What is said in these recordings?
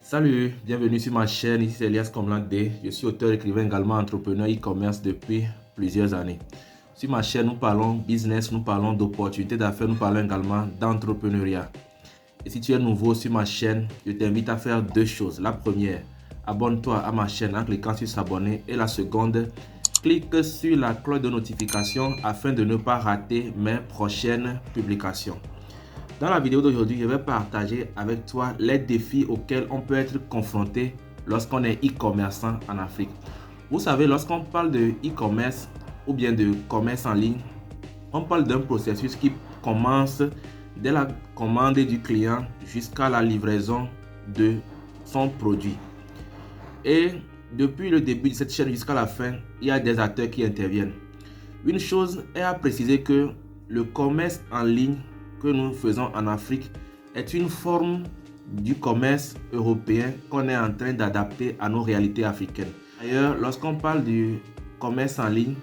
Salut, bienvenue sur ma chaîne, ici c'est Elias Komland D. Je suis auteur, écrivain, également entrepreneur e-commerce depuis plusieurs années. Sur ma chaîne, nous parlons business, nous parlons d'opportunités d'affaires, nous parlons également d'entrepreneuriat. Et si tu es nouveau sur ma chaîne, je t'invite à faire deux choses. La première, abonne-toi à ma chaîne en cliquant sur s'abonner. Et la seconde, clique sur la cloche de notification afin de ne pas rater mes prochaines publications. Dans la vidéo d'aujourd'hui, je vais partager avec toi les défis auxquels on peut être confronté lorsqu'on est e-commerçant en Afrique. Vous savez, lorsqu'on parle de e-commerce ou bien de commerce en ligne, on parle d'un processus qui commence dès la commande du client jusqu'à la livraison de son produit. Et depuis le début de cette chaîne jusqu'à la fin, il y a des acteurs qui interviennent. Une chose est à préciser que le commerce en ligne que nous faisons en Afrique est une forme du commerce européen qu'on est en train d'adapter à nos réalités africaines. D'ailleurs, lorsqu'on parle du commerce en ligne,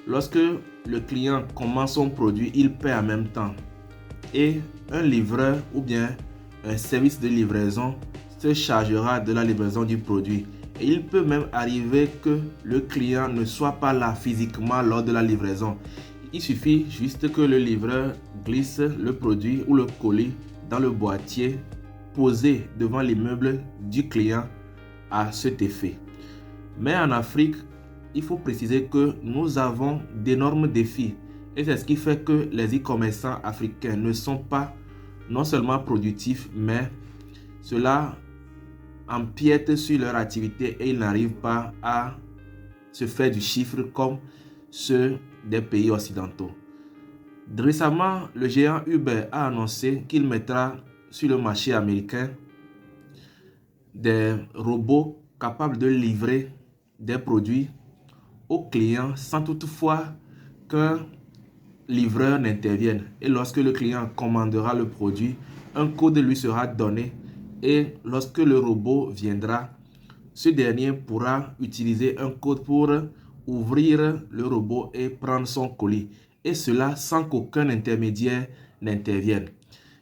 lorsque le client commande son produit, il paie en même temps. Et un livreur ou bien un service de livraison se chargera de la livraison du produit. Et il peut même arriver que le client ne soit pas là physiquement lors de la livraison. Il suffit juste que le livreur glisse le produit ou le colis dans le boîtier posé devant l'immeuble du client à cet effet. Mais en Afrique, il faut préciser que nous avons d'énormes défis. Et c'est ce qui fait que les e-commerçants africains ne sont pas non seulement productifs, mais cela empiète sur leur activité et ils n'arrivent pas à se faire du chiffre comme ceux des pays occidentaux. Récemment, le géant Uber a annoncé qu'il mettra sur le marché américain des robots capables de livrer des produits aux clients sans toutefois qu'un livreur n'intervienne. Et lorsque le client commandera le produit, un code lui sera donné et lorsque le robot viendra, ce dernier pourra utiliser un code pour ouvrir le robot et prendre son colis. Et cela sans qu'aucun intermédiaire n'intervienne.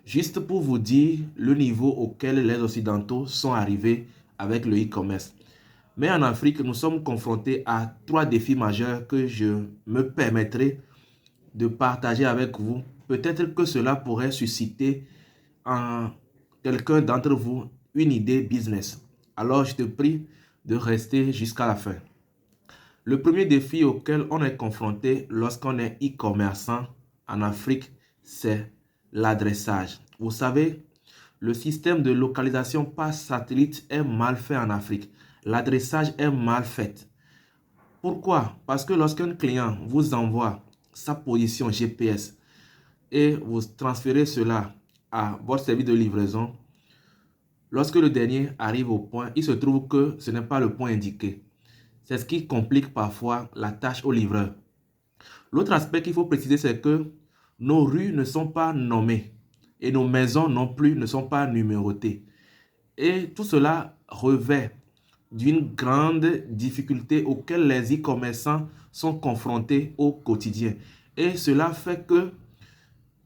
Juste pour vous dire le niveau auquel les Occidentaux sont arrivés avec le e-commerce. Mais en Afrique, nous sommes confrontés à trois défis majeurs que je me permettrai de partager avec vous. Peut-être que cela pourrait susciter en quelqu'un d'entre vous une idée business. Alors, je te prie de rester jusqu'à la fin. Le premier défi auquel on est confronté lorsqu'on est e-commerçant en Afrique, c'est l'adressage. Vous savez, le système de localisation par satellite est mal fait en Afrique. L'adressage est mal fait. Pourquoi? Parce que lorsqu'un client vous envoie sa position GPS et vous transférez cela à votre service de livraison, lorsque le dernier arrive au point, il se trouve que ce n'est pas le point indiqué. C'est ce qui complique parfois la tâche au livreur. L'autre aspect qu'il faut préciser, c'est que nos rues ne sont pas nommées et nos maisons non plus ne sont pas numérotées. Et tout cela revêt d'une grande difficulté auquel les e-commerçants sont confrontés au quotidien. Et cela fait que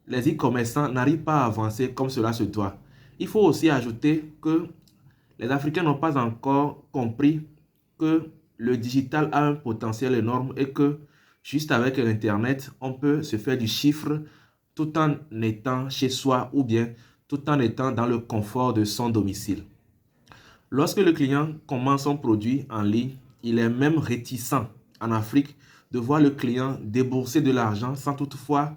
les e-commerçants n'arrivent pas à avancer comme cela se doit. Il faut aussi ajouter que les Africains n'ont pas encore compris que le digital a un potentiel énorme et que juste avec Internet, on peut se faire du chiffre tout en étant chez soi ou bien tout en étant dans le confort de son domicile. Lorsque le client commande son produit en ligne, il est même réticent en Afrique de voir le client débourser de l'argent sans toutefois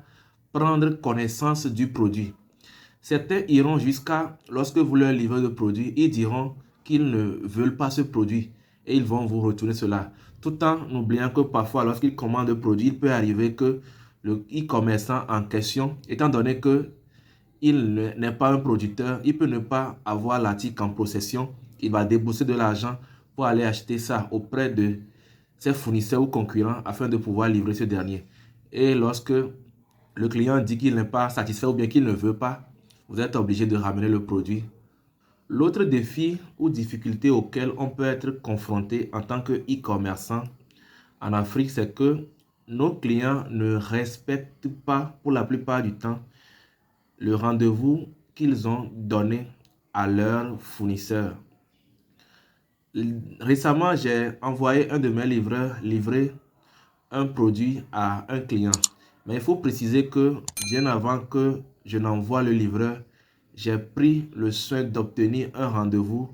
prendre connaissance du produit. Certains iront jusqu'à, lorsque vous leur livrez le produit, ils diront qu'ils ne veulent pas ce produit et ils vont vous retourner cela. Tout en oubliant que parfois, lorsqu'ils commandent le produit, il peut arriver que le e-commerçant en question, étant donné qu'il n'est pas un producteur, il peut ne pas avoir l'article en possession. Il va débourser de l'argent pour aller acheter ça auprès de ses fournisseurs ou concurrents afin de pouvoir livrer ce dernier. Et lorsque le client dit qu'il n'est pas satisfait ou bien qu'il ne veut pas, vous êtes obligé de ramener le produit. L'autre défi ou difficulté auquel on peut être confronté en tant que e-commerçant en Afrique, c'est que nos clients ne respectent pas pour la plupart du temps le rendez-vous qu'ils ont donné à leurs fournisseurs. Récemment, j'ai envoyé un de mes livreurs livrer un produit à un client. Mais il faut préciser que bien avant que je n'envoie le livreur, j'ai pris le soin d'obtenir un rendez-vous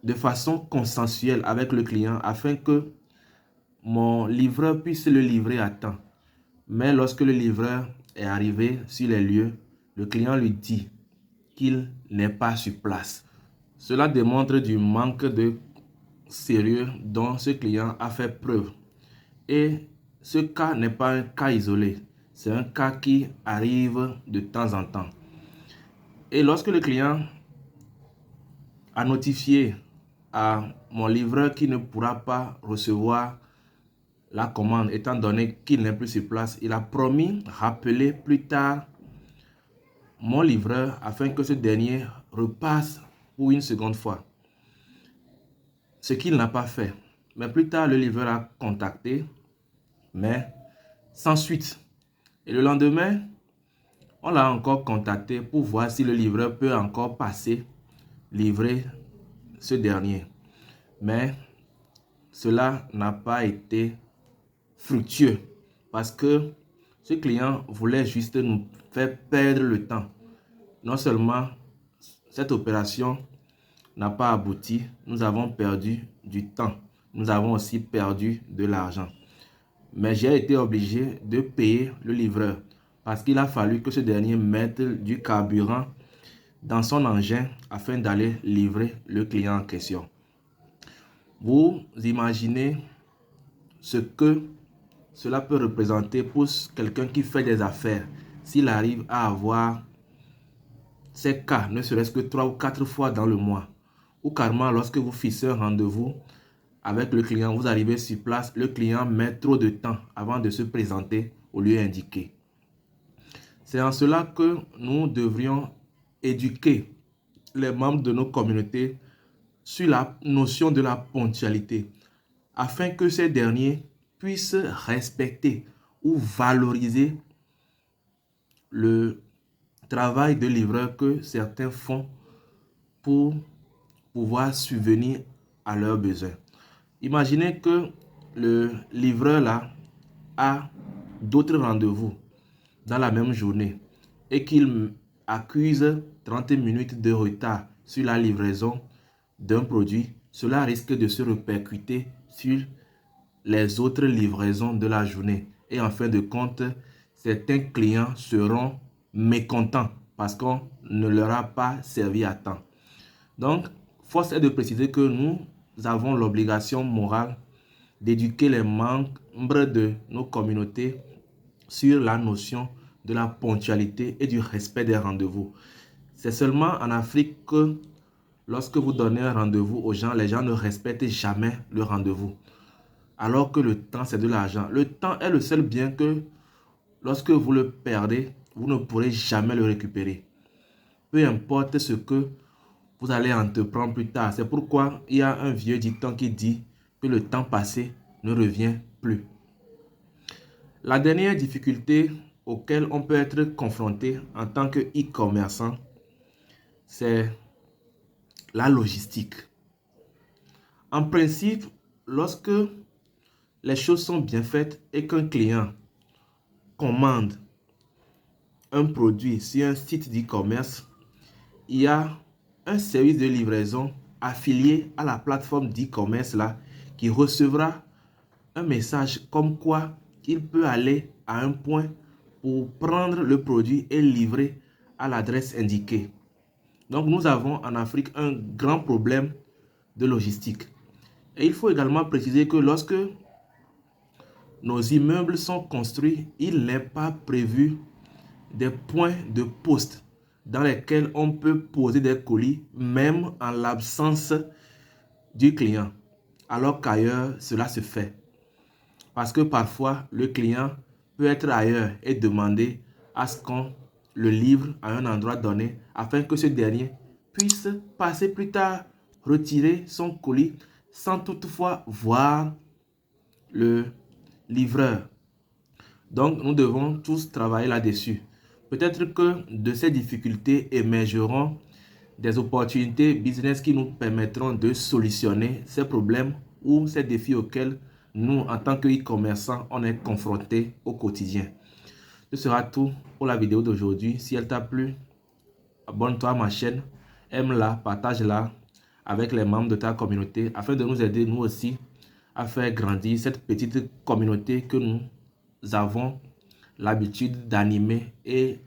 de façon consensuelle avec le client afin que mon livreur puisse le livrer à temps. Mais lorsque le livreur est arrivé sur les lieux, le client lui dit qu'il n'est pas sur place. Cela démontre du manque de sérieux dont ce client a fait preuve. Et ce cas n'est pas un cas isolé, c'est un cas qui arrive de temps en temps. Et lorsque le client a notifié à mon livreur qu'il ne pourra pas recevoir la commande étant donné qu'il n'est plus sur place, il a promis rappeler plus tard mon livreur afin que ce dernier repasse pour une seconde fois. Ce qu'il n'a pas fait. Mais plus tard, le livreur a contacté, mais sans suite. Et le lendemain, on l'a encore contacté pour voir si le livreur peut encore passer, livrer ce dernier. Mais cela n'a pas été fructueux parce que ce client voulait juste nous faire perdre le temps. Non seulement cette opération n'a pas abouti, nous avons perdu du temps. Nous avons aussi perdu de l'argent. Mais j'ai été obligé de payer le livreur parce qu'il a fallu que ce dernier mette du carburant dans son engin afin d'aller livrer le client en question. Vous imaginez ce que cela peut représenter pour quelqu'un qui fait des affaires s'il arrive à avoir ces cas, ne serait-ce que 3 ou 4 fois dans le mois. Ou carrément, lorsque vous fixez un rendez-vous avec le client, vous arrivez sur place, le client met trop de temps avant de se présenter au lieu indiqué. C'est en cela que nous devrions éduquer les membres de nos communautés sur la notion de la ponctualité, afin que ces derniers puissent respecter ou valoriser le travail de livreur que certains font pour pouvoir subvenir à leurs besoins. Imaginez que le livreur là a d'autres rendez-vous dans la même journée et qu'il accuse 30 minutes de retard sur la livraison d'un produit. Cela risque de se répercuter sur les autres livraisons de la journée. Et en fin de compte, certains clients seront mécontents parce qu'on ne leur a pas servi à temps. Donc, force est de préciser que nous avons l'obligation morale d'éduquer les membres de nos communautés sur la notion de la ponctualité et du respect des rendez-vous. C'est seulement en Afrique que lorsque vous donnez un rendez-vous aux gens, les gens ne respectent jamais le rendez-vous. Alors que le temps, c'est de l'argent. Le temps est le seul bien que lorsque vous le perdez, vous ne pourrez jamais le récupérer. Peu importe ce que vous allez entreprendre plus tard. C'est pourquoi il y a un vieux dicton qui dit que le temps passé ne revient plus. La dernière difficulté auquel on peut être confronté en tant que e-commerçant, c'est la logistique. En principe, lorsque les choses sont bien faites et qu'un client commande un produit sur un site d'e-commerce, il y a un service de livraison affilié à la plateforme d'e-commerce là qui recevra un message comme quoi il peut aller à un point pour prendre le produit et livrer à l'adresse indiquée. Donc nous avons en Afrique un grand problème de logistique. Et il faut également préciser que lorsque nos immeubles sont construits, il n'est pas prévu des points de poste dans lesquels on peut poser des colis, même en l'absence du client, alors qu'ailleurs, cela se fait. Parce que parfois, le client peut être ailleurs et demander à ce qu'on le livre à un endroit donné afin que ce dernier puisse passer plus tard, retirer son colis sans toutefois voir le livreur. Donc, nous devons tous travailler là-dessus. Peut-être que de ces difficultés émergeront des opportunités business qui nous permettront de solutionner ces problèmes ou ces défis auxquels nous, en tant qu'e-commerçants, on est confrontés au quotidien. Ce sera tout pour la vidéo d'aujourd'hui. Si elle t'a plu, abonne-toi à ma chaîne, aime-la, partage-la avec les membres de ta communauté afin de nous aider, nous aussi, à faire grandir cette petite communauté que nous avons l'habitude d'animer et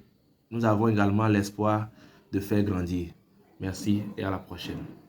nous avons également l'espoir de faire grandir. Merci et à la prochaine.